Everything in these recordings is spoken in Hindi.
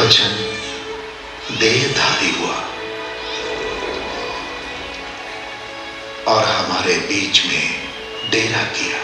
वचन देहधारी हुआ और हमारे बीच में डेरा किया।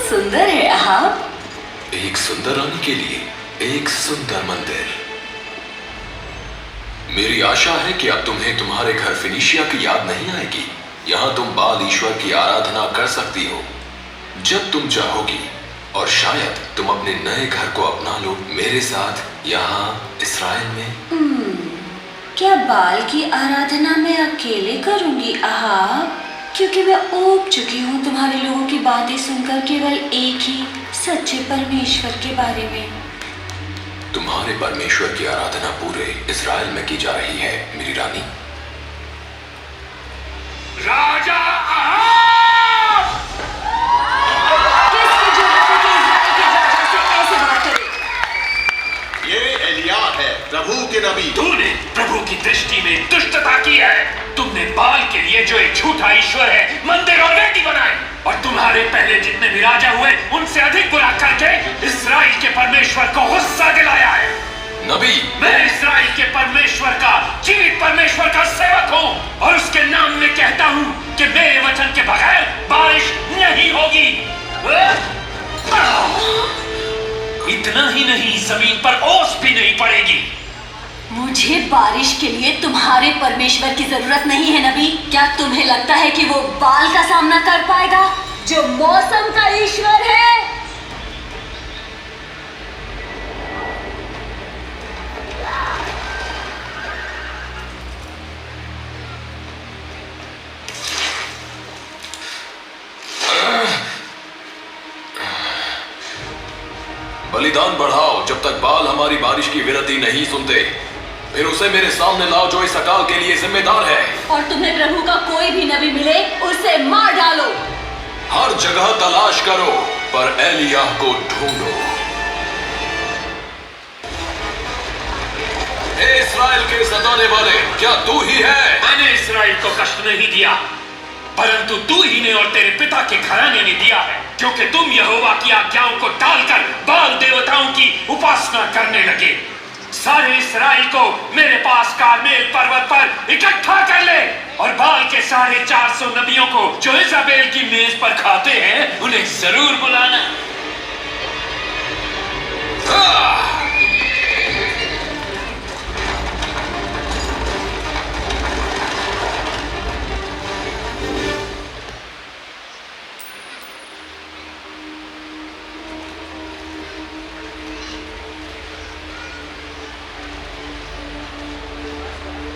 सुंदर है आप। एक सुंदर रानी के लिए एक सुंदर मंदिर। मेरी आशा है कि अब तुम्हें तुम्हारे घर फिनिशिया की याद नहीं आएगी। यहाँ तुम बाल ईश्वर की आराधना कर सकती हो जब तुम चाहोगी, और शायद तुम अपने नए घर को अपना लो मेरे साथ यहाँ इस्राइल में। क्या बाल की आराधना मैं अकेले करूंगी आप? क्योंकि मैं ऊब चुकी हूँ तुम्हारे लोगों की बातें सुनकर केवल एक ही सच्चे परमेश्वर के बारे में। तुम्हारे परमेश्वर की आराधना पूरे इस्राइल में की जा रही है मेरी रानी। राजा किसकी जरूरत है कि इस्राइल के राजा से ऐसे बात करे? ये एलिया है, प्रभु के नबी। तूने प्रभु की दृष्टि में दुष्टता की है। तुमने बाल के लिए जो एक झूठा ईश्वर है मंदिर और वेदी बनाए, और तुम्हारे पहले जितने भी राजा हुए उनसे अधिक बुरा करके इस्राइल के परमेश्वर को गुस्सा दिलाया है। नबी, मैं इस्राइल के परमेश्वर का, जीवित परमेश्वर का सेवक हूँ, और उसके नाम में कहता हूँ कि मेरे वचन के बगैर बाल इतना ही नहीं, जमीन पर ओस भी नहीं पड़ेगी। मुझे बारिश के लिए तुम्हारे परमेश्वर की जरूरत नहीं है नबी। क्या तुम्हें लगता है कि वो बाल का सामना कर पाएगा, जो मौसम का ईश्वर है? बलिदान बढ़ाओ जब तक बाल हमारी बारिश की विनती नहीं सुनते। फिर उसे मेरे सामने लाओ जो इस अकाल के लिए जिम्मेदार है। और तुम्हें प्रभु का कोई भी नबी मिले उसे मार डालो। हर जगह तलाश करो पर एलियाह को ढूंढो। ए इस्राएल के सताने वाले, क्या तू ही है? मैंने इस्राएल को कष्ट नहीं दिया, परंतु तू ही ने और तेरे पिता के घराने ने दिया है, क्योंकि तुम यहोवा की आज्ञाओं को टालकर बाल देवताओं की उपासना करने लगे। सारे इस्राएल को मेरे पास कारमेल पर्वत पर इकट्ठा कर ले, और बाल के 450 नबियों को जो इजाबेल की मेज पर खाते हैं उन्हें जरूर बुलाना।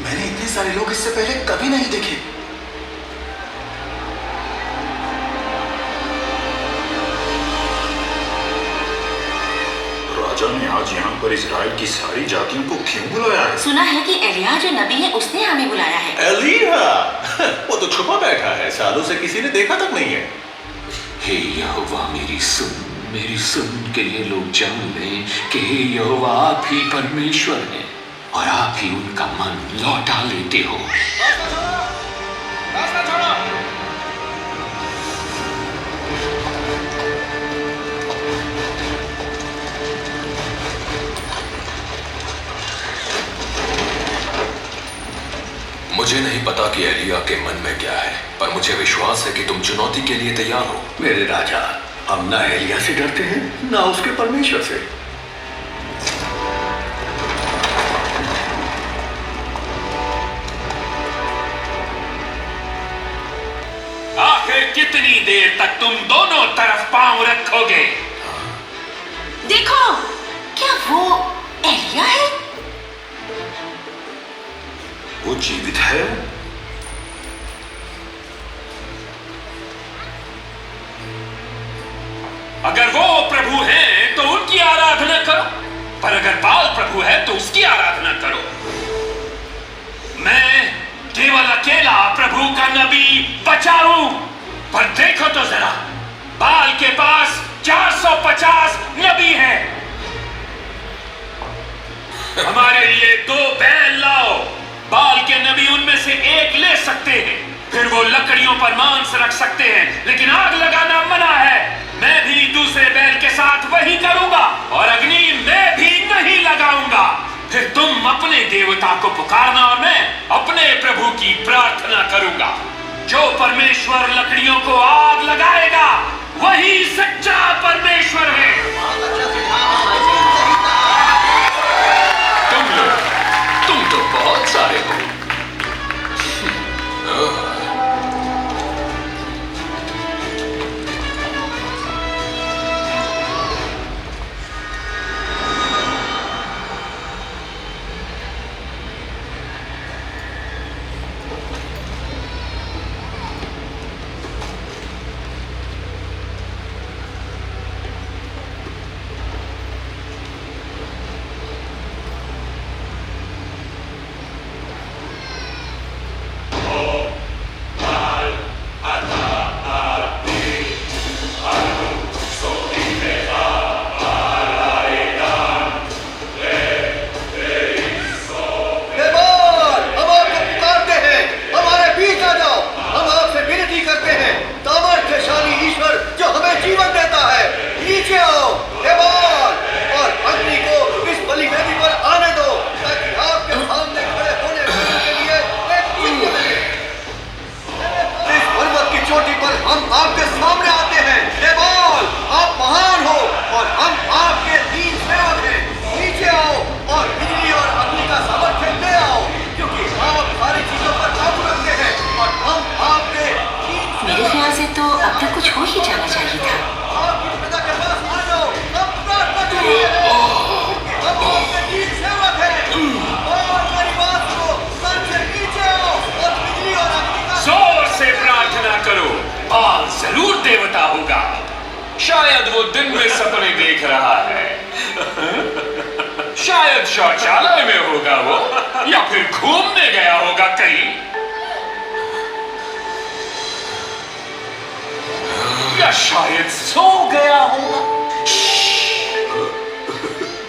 मैंने इतने सारे लोग इससे पहले कभी नहीं देखे। राजा ने आज यहाँ पर इजराइल की सारी जातियों को क्यों बुलाया है? सुना है कि एलिया जो नबी है उसने हमें बुलाया है। एलिया वो तो छुपा बैठा है, सालों से किसी ने देखा तक नहीं है। हे यहोवा मेरी सुन के ये लोग जान लें कि हे यहोवा आप ही परमेश्वर हैं और आप ही उनका मन लौटा लेते हो। मुझे नहीं पता कि एलिया के मन में क्या है, पर मुझे विश्वास है कि तुम चुनौती के लिए तैयार हो। मेरे राजा, हम ना एलिया से डरते हैं ना उसके परमेश्वर से। आखिर कितनी देर तक तुम दोनों तरफ पांव रखोगे? देखो, क्या वो एलिया है? वो जीवित है? अगर वो प्रभु हैं तो उनकी आराधना करो, पर अगर बाल प्रभु है तो उसकी आराधना करो। मैं केवल अकेला प्रभु का नबी बचा हूं, पर देखो तो जरा, बाल के पास 450 नबी हैं। हमारे लिए 2 बैल लाओ। बाल के नबी उनमें से एक ले सकते हैं, फिर वो लकड़ियों पर मांस रख सकते हैं, लेकिन आग लगाना मना है। मैं भी दूसरे बैल के साथ वही करूंगा, और अग्नि मैं भी नहीं लगाऊंगा। फिर तुम अपने देवता को पुकारना और मैं अपने प्रभु की प्रार्थना करूंगा। जो परमेश्वर लकड़ियों को आग लगाएगा वही सच्चा परमेश्वर है। तुम तो बहुत सारे हो। हम आपके सामने आते हैं। हे बाल, आप महान हो और हम आपके दीन कुछ हो ही जाना चाहिए था। जोर से प्रार्थना करो, बाल जरूर देवता होगा। शायद वो दिन में सपने देख रहा है। शायद शौचालय में होगा वो, या फिर घूमने गया होगा कहीं, या शायद सो गया होगा।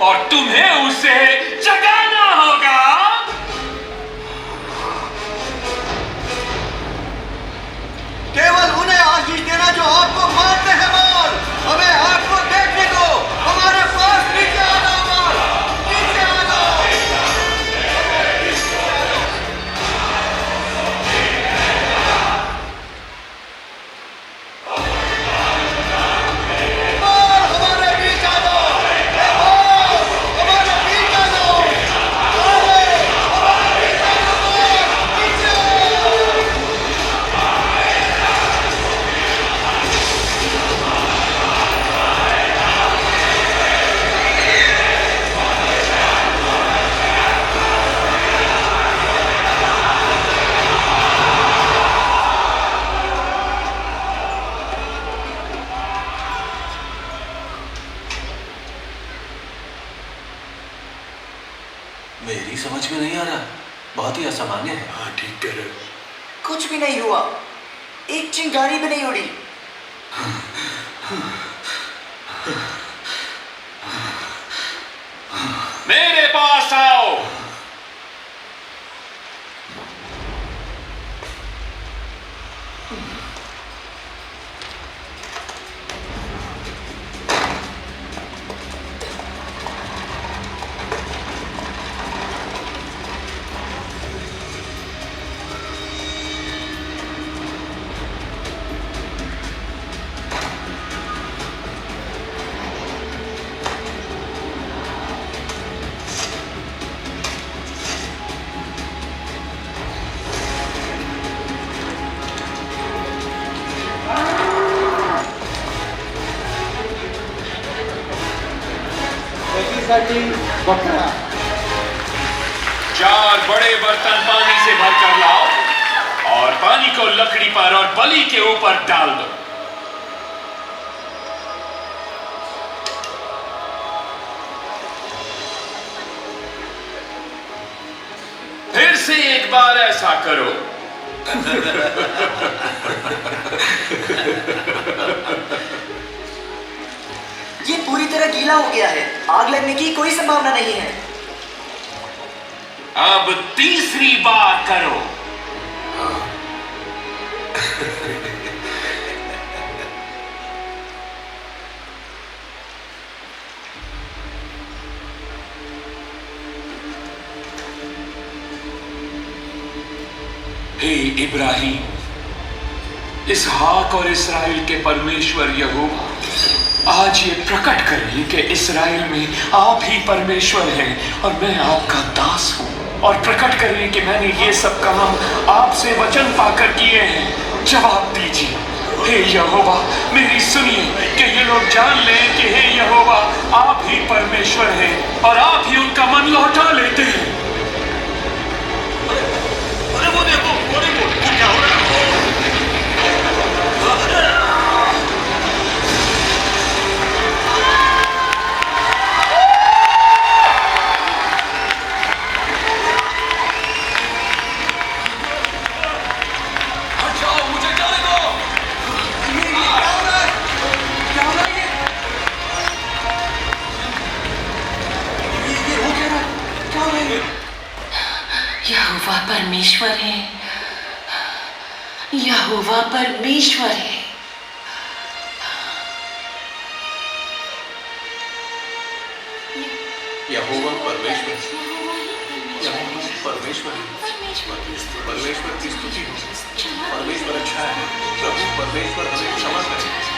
और तुम्हें उसे जगाना होगा। केवल उन्हें आशीष देना जो आपको मानते हैं माल। हमें आपको देखने दो। हमारे पास नीचे आ जाओ माल, नीचे आ जाओ। माल हमारे बीच आ जाओ। माल हमारे बीच आ जाओ। हमारे बीच आ जाओ माल, नीचे आओ। मेरी समझ में नहीं आ रहा, बहुत ही असामान्य है। हाँ, ठीक कह रहे हो। कुछ भी नहीं हुआ, एक चिंगारी भी नहीं उड़ी। मेरे पास आओ। चार बड़े बर्तन पानी से भरकर लाओ और पानी को लकड़ी पर और बलि के ऊपर डाल दो। फिर से एक बार ऐसा करो। ये पूरी तरह गीला हो गया है, आग लगने की कोई संभावना नहीं है। अब तीसरी बार करो। हे इब्राहिम, इसहाक और इस्राएल के परमेश्वर यहोवा, आज ये प्रकट करें कि इस्राएल में आप ही परमेश्वर हैं और मैं आपका दास हूं, और प्रकट करें कि मैंने ये सब काम आपसे वचन पाकर किए हैं। जवाब दीजिए हे यहोवा, मेरी सुनिए कि ये लोग जान लें कि हे यहोवा आप ही परमेश्वर हैं और आप ही उनका मन लौटा लेते हैं। वो देखो, क्या हो रहा है? यहोवा परमेश्वर है, यहोवा परमेश्वर है। यहोवा परमेश्वर, यहोवा परमेश्वर, परमेश्वर की स्तुति हो। परमेश्वर अच्छा है। प्रभु परमेश्वर हमें क्षमा करे।